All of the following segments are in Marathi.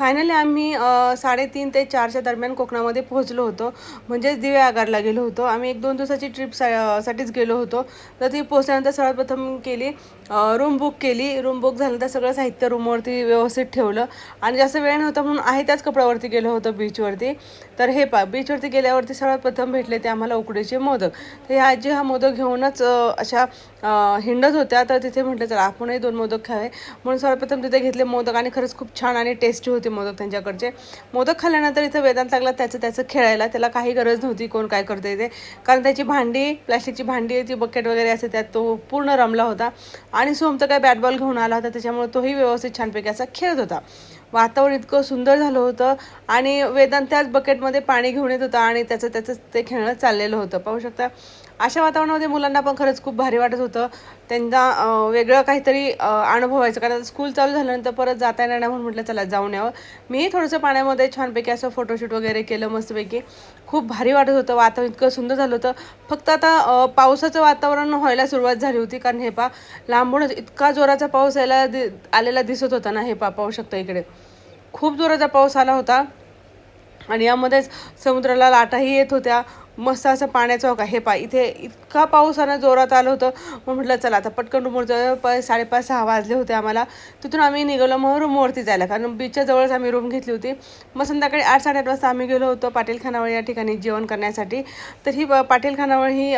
फायनली आम्ही 3:30 ते 4च्या दरम्यान कोकणामध्ये पोहोचलो होतो. म्हणजेच दिवेआगारला गेलो होतो. आम्ही 1-2 दिवसाची ट्रिप साठीच गेलो होतो. तर ती पोहोचल्यानंतर सर्वप्रथम रूम बुक केली. रूम बुक झाल्यानंतर सगळं साहित्य रूमवरती व्यवस्थित ठेवलं आणि जास्त वेळ नव्हता म्हणून आहे त्याच कपड्यावरती गेलो होतो बीचवरती. तर हे बीचवरती गेल्यावरती सर्वात प्रथम भेटले ते आम्हाला उकडीचे मोदक. तर ह्या आजी हा मोदक घेऊनच अशा हिंडत होत्या. तर तिथे म्हटलं चला आपणही 2 मोदक खावे म्हणून सर्वप्रथम तिथे घेतले मोदक आणि खरंच खूप छान आणि टेस्टी होते मोदक त्यांच्याकडचे. मोदक खाल्ल्यानंतर इथं वेदांत लागला त्याचं खेळायला. त्याला काही गरज नव्हती कोण काय करते ते, कारण त्याची भांडी, प्लॅस्टिकची भांडी, ती बकेट वगैरे असते त्यात तो पूर्ण रमला होता. आणि सोम तर काय बॅट बॉल घेऊन आला होता, त्याच्यामुळे तोही व्यवस्थित छानपैकी असा खेळत होता. वातावरण इतकं सुंदर झालं होतं आणि वेदांत त्याच बकेटमध्ये पाणी घेऊन येत होता आणि त्याचं ते खेळणं चाललेलं होतं. पाहू शकता अशा वातावरणामध्ये मुलांना पण खरंच खूप भारी वाटत होतं. त्यांना वेगळं काहीतरी अनुभवायचं, कारण स्कूल चालू झाल्यानंतर परत जाता येणार नाही म्हणून म्हटलं चला जाऊन यावं. मीही थोडंसं पाण्यामध्ये छानपैकी असं फोटोशूट वगैरे केलं मस्तपैकी. खूप भारी वाटत होतं, वातावरण इतकं सुंदर झालं होतं. फक्त आता पावसाचं वातावरण व्हायला सुरुवात झाली होती, कारण हे लांबूनच इतका जोराचा पाऊस आलेला दिसत होता ना. पाहू शकता इकडे खूप जोराचा पाऊस आला होता आणि यामध्येच समुद्राला लाटाही येत होत्या. मस्त असं पाण्याचं का इथे इतका पाऊस जोरात आलं होतं. मग म्हटलं चला आता पटकन रूमवर 5:30-6 वाजले होते आम्हाला. तिथून आम्ही निघालो मग रूमवरती जायला, कारण बीचच्या जवळच आम्ही रूम घेतली होती. मग संध्याकाळी 8-8:30 वाजता आम्ही गेलो होतो पाटील खानावळ या ठिकाणी जेवण करण्यासाठी. तर ही पाटील खानावळ ही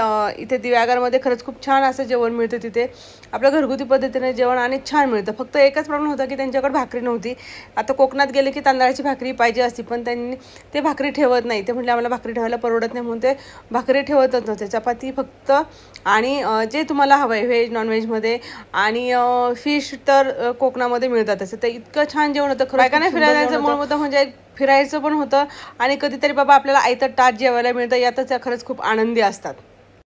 इथे दिव्यागरमध्ये खरंच खूप छान असं जेवण मिळतं. तिथे आपल्या घरगुती पद्धतीने जेवण आणि छान मिळतं. फक्त एकच प्रॉब्लेम होता की त्यांच्याकडे भाकरी नव्हती. आता कोकणात गेले की तांदळाची भाकरी पाहिजे असती, पण त्यांनी ते भाकरी ठेवत नाही. ते म्हटले आम्हाला भाकरी ठेवायला परवडत नाही म्हणून ते भाकरी ठेवतच नव्हते. चपाती फक्त आणि जे तुम्हाला हवं आहे व्हेज नॉनव्हेजमध्ये आणि फिश तर कोकणामध्ये मिळतात. असं तर इतकं छान जेवण होतं. बायकांना फिरायला जायचं मूळ होतं, म्हणजे फिरायचं पण होतं आणि कधीतरी बाबा आपल्याला आयतं ताट जेवायला मिळतं, यातच त्या खरंच खूप आनंदी असतात.